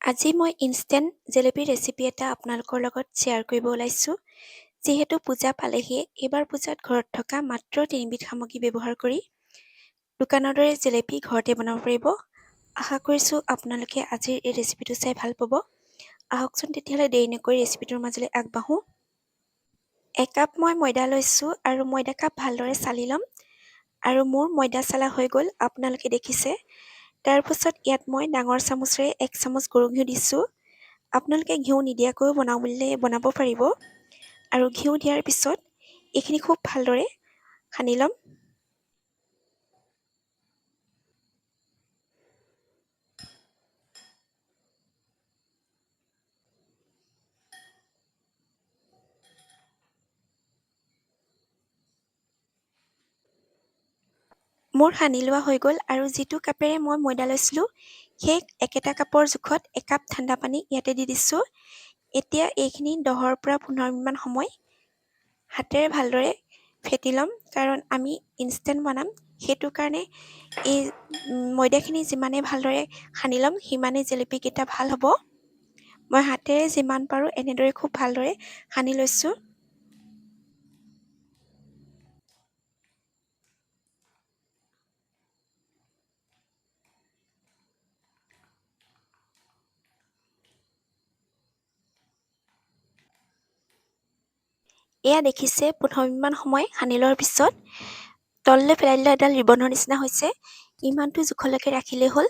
আজি মই instant jalebi recipe এটা আপোনালোকৰ লগত শ্বেয়াৰ কৰিব ওলাইছোঁ। যিহেতু পূজা পালেহিয়ে, এইবাৰ পূজাত ঘৰত থকা মাত্ৰ 3বিধ সামগ্ৰী ব্যৱহাৰ কৰি দোকানৰ দৰে জেলেপি ঘৰতে বনাব পাৰিব। আশা কৰিছোঁ আপোনালোকে আজিৰ এই ৰেচিপিটো চাই ভাল পাব। আহকচোন তেতিয়াহ'লে দেৰি নকৰি ৰেচিপিটোৰ মাজলৈ আগবাঢ়োঁ। একাপ মই ময়দা লৈছোঁ আৰু ময়দা কাপ ভালদৰে চালি ল'ম। আৰু মোৰ ময়দা চালা হৈ গ'ল, আপোনালোকে দেখিছে। তাৰপাছত ইয়াত মই ডাঙৰ চামুচেৰে 1 চামুচ গৰু ঘিউ দিছোঁ। আপোনালোকে ঘিউ নিদিয়াকৈও বনাওঁ বুলিলে বনাব পাৰিব। আৰু ঘিউ দিয়াৰ পিছত এইখিনি খুব ভালদৰে সানি ল'ম। মোৰ সানি লোৱা হৈ গ'ল আৰু যিটো কাপেৰে মই ময়দা লৈছিলোঁ, সেই একেটা কাপৰ জোখত একাপ ঠাণ্ডা পানী ইয়াতে দি দিছোঁ। এতিয়া এইখিনি 10ৰ পৰা 15 মিনিটমান সময় হাতেৰে ভালদৰে ফেটি ল'ম, কাৰণ আমি ইনষ্টেণ্ট বনাম। সেইটো কাৰণে এই ময়দাখিনি যিমানে ভালদৰে সানি ল'ম, সিমানেই জেলেপিকেইটা ভাল হ'ব। মই হাতেৰে যিমান পাৰোঁ এনেদৰে খুব ভালদৰে সানি লৈছোঁ। এয়া দেখিছে 15 মিনিটমান সময় সানি লোৱাৰ পিছত তললৈ পেলাই দিলে এডাল ৰিবনৰ নিচিনা হৈছে। ইমানটো জোখলৈকে ৰাখিলেই হ'ল।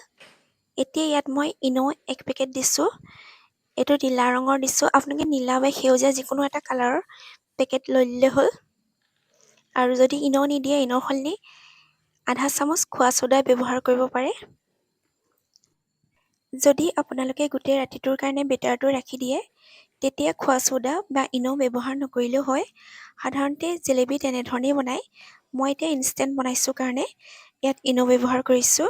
এতিয়া ইয়াত মই ইন' 1 পেকেট দিছোঁ। এইটো নীলা ৰঙৰ দিছোঁ। আপোনালোকে নীলা বা সেউজীয়া যিকোনো এটা কালাৰৰ পেকেট লৈ ল'লে হ'ল। আৰু যদি ইন' নিদিয়ে, ইন'ৰ সলনি আধা চামুচ খোৱা ছ'ডা ব্যৱহাৰ কৰিব পাৰে। যদি আপোনালোকে গোটেই ৰাতিটোৰ কাৰণে বেটাৰটো ৰাখি দিয়ে, তেতিয়া খোৱা ছ'ডা বা ইন' ব্যৱহাৰ নকৰিলেও হয়। সাধাৰণতে জেলেপি তেনেধৰণেই বনায়। মই এতিয়া ইনষ্টেণ্ট বনাইছোঁ কাৰণে ইয়াত ইন' ব্যৱহাৰ কৰিছোঁ।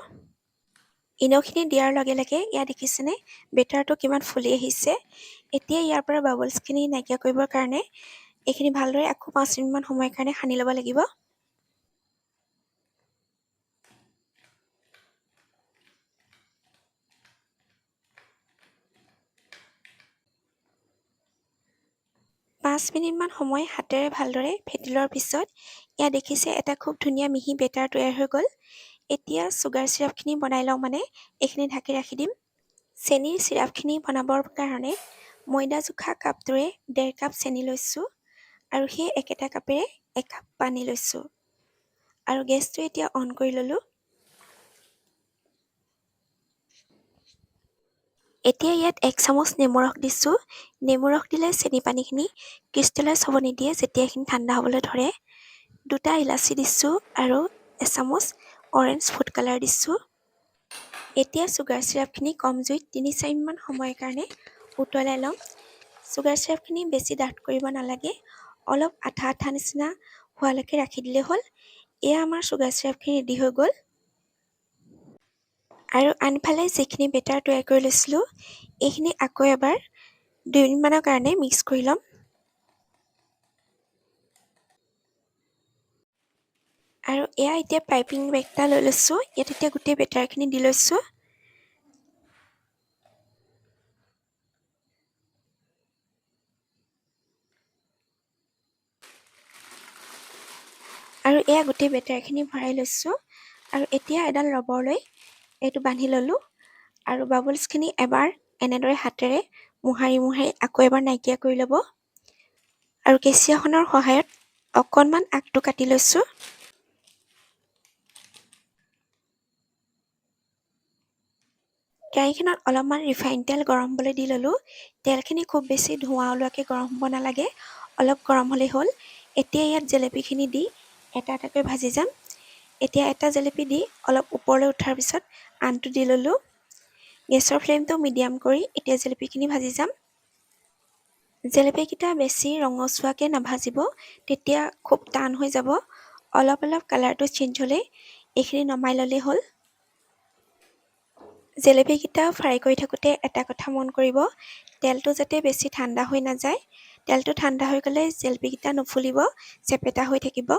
ইন'খিনি দিয়াৰ লগে লগে ইয়াত দেখিছেনে বেটাৰটো কিমান ফুলি আহিছে। এতিয়া ইয়াৰ পৰা বাবলছখিনি নাইকিয়া কৰিবৰ কাৰণে এইখিনি ভালদৰে আকৌ 5 মিনিটমান সময়ৰ কাৰণে সানি ল'ব লাগিব। পাঁচ মিনিটমান সময় হাতেৰে ভালদৰে ফেটি লোৱাৰ পিছত ইয়াত দেখিছে এটা খুব ধুনীয়া মিহি বেটাৰ তৈয়াৰ হৈ গ'ল। এতিয়া চুগাৰ চিৰাপখিনি বনাই লওঁ, মানে এইখিনি ঢাকি ৰাখি দিম। চেনিৰ চিৰাপখিনি বনাবৰ কাৰণে ময়দা জোখা কাপটোৰে 1.5 কাপ চেনি লৈছোঁ আৰু সেই একেটা কাপেৰে 1 কাপ পানী লৈছোঁ। আৰু গেছটো এতিয়া অন কৰি ল'লোঁ। এতিয়া ইয়াত 1 চামুচ নেমু ৰস দিছোঁ। নেমু ৰস দিলে চেনি পানীখিনি ক্ৰিষ্টেলাইজ হ'ব নিদিয়ে। যেতিয়া এইখিনি ঠাণ্ডা হ'বলৈ ধৰে, 2টা ইলাচি দিছোঁ আৰু এচামুচ অৰেঞ্জ ফুড কালাৰ দিছোঁ। এতিয়া চুগাৰ চিৰাপখিনি কম জুইত 3-4 মিনিটমান সময়ৰ কাৰণে উতলাই ল'ম। চুগাৰ চিৰাপখিনি বেছি ডাঠ কৰিব নালাগে, অলপ আঠা আঠা নিচিনা হোৱালৈকে ৰাখি দিলেই হ'ল। এয়া আমাৰ চুগাৰ চিৰাপখিনি ৰেডি হৈ গ'ল। আৰু আনফালে যিখিনি বেটাৰ তৈয়াৰ কৰি লৈছিলোঁ, এইখিনি আকৌ এবাৰ 2 মিনিটমানৰ কাৰণে মিক্স কৰি ল'ম। আৰু এয়া এতিয়া পাইপিং বেগ এটা লৈ লৈছোঁ। ইয়াত এতিয়া গোটেই বেটাৰখিনি দি লৈছোঁ। আৰু এয়া গোটেই বেটাৰখিনি ভৰাই লৈছোঁ। আৰু এতিয়া এডাল ৰবৰ লৈ এইটো বান্ধি ল'লোঁ। আৰু বাবলছখিনি এবাৰ এনেদৰে হাতেৰে মোহাৰি মোহাৰি আকৌ এবাৰ নাইকিয়া কৰি ল'ব। আৰু কেঁচিয়াখনৰ সহায়ত অকণমান আগটো কাটি লৈছোঁ। কেৰাহীখনত অলপমান ৰিফাইন তেল গৰম হ'বলৈ দি ল'লোঁ। তেলখিনি খুব বেছি ধোঁৱা ওলোৱাকৈ গৰম হ'ব নালাগে, অলপ গৰম হ'লেই হ'ল। এতিয়া ইয়াত জেলেপিখিনি দি এটা এটাকৈ ভাজি যাম। এতিয়া এটা জেলেপি দি অলপ ওপৰলৈ উঠাৰ পিছত আনটো দি ল'লোঁ। গেছৰ ফ্লেমটো মিডিয়াম কৰি এতিয়া জেলেপিখিনি ভাজি যাম। জেলেপিকেইটা বেছি ৰঙচুৱাকৈ নাভাজিব, তেতিয়া খুব টান হৈ যাব। অলপ অলপ কালাৰটো চেঞ্জ হ'লেই এইখিনি নমাই ল'লেই হ'ল। জেলেপিকেইটা ফ্ৰাই কৰি থাকোঁতে এটা কথা মন কৰিব, তেলটো যাতে বেছি ঠাণ্ডা হৈ নাযায়। তেলটো ঠাণ্ডা হৈ গ'লে জেলেপিকেইটা নুফুলিব, চেপেটা হৈ থাকিব।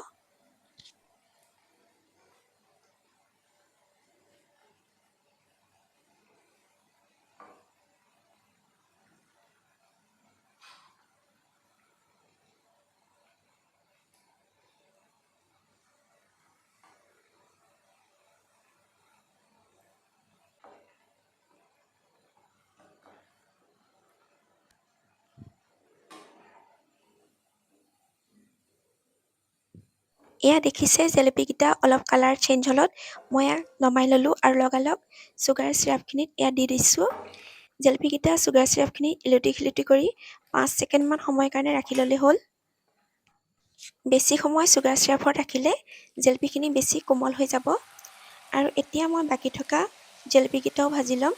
এয়া দেখিছে জেলেপীকেইটা অলপ কালাৰ চেঞ্জ হ'লত মই ইয়াক নমাই ল'লোঁ আৰু লগালগ চুগাৰ চিৰাপখিনিত এয়া দি দিছোঁ। জেলেপীকেইটা চুগাৰ চিৰাপখিনি ইলুটি খিলুটি কৰি 5 ছেকেণ্ডমান সময়ৰ কাৰণে ৰাখি ল'লে হ'ল। বেছি সময় চুগাৰ চিৰাপত ৰাখিলে জেলেপীখিনি বেছি কোমল হৈ যাব। আৰু এতিয়া মই বাকী থকা জেলেপীকেইটাও ভাজি ল'ম।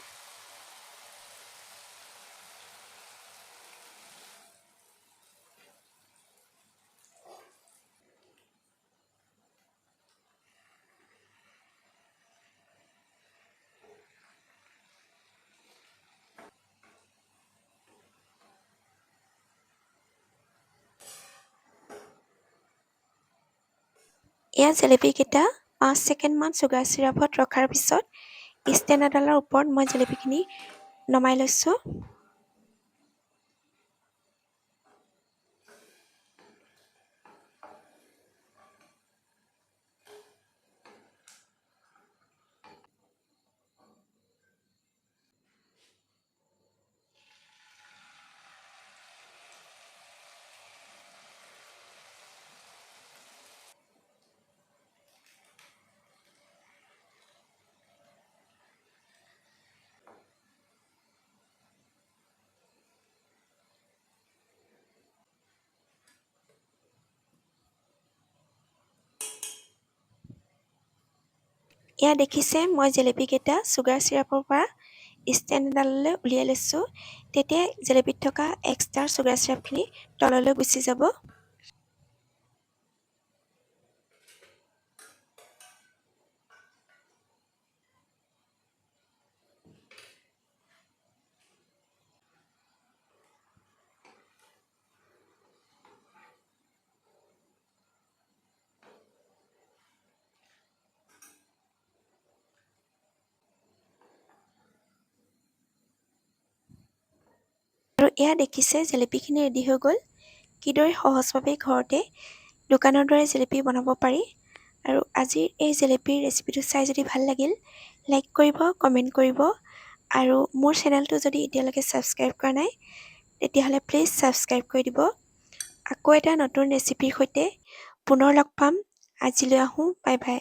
এয়া জেলেপীকেইটা 5 ছেকেণ্ডমান চুগাৰ চিৰাপত ৰখাৰ পিছত ষ্টেণ্ড এডালৰ ওপৰত মই জেলেপীখিনি নমাই লৈছোঁ। এয়া দেখিছে মই জেলেপীকেইটা চুগাৰ চিৰাপৰ পৰা ষ্টেণ্ড এডাললৈ উলিয়াই লৈছোঁ। তেতিয়া জেলেপীত থকা এক্সট্ৰা চুগাৰ চিৰাপখিনি তললৈ গুচি যাব। আৰু এয়া দেখিছে জেলেপীখিনি ৰেডি হৈ গ'ল। কিদৰে সহজভাৱে ঘৰতে দোকানৰ দৰে জেলেপী বনাব পাৰি। আৰু আজিৰ এই জেলেপীৰ ৰেচিপিটো চাই যদি ভাল লাগিল, লাইক কৰিব, কমেণ্ট কৰিব। আৰু মোৰ চেনেলটো যদি এতিয়ালৈকে ছাবস্ক্ৰাইব কৰা নাই, তেতিয়াহ'লে প্লিজ ছাবস্ক্ৰাইব কৰি দিব। আকৌ এটা নতুন ৰেচিপিৰ সৈতে পুনৰ লগ পাম। আজিলৈ আহোঁ, বাই বাই।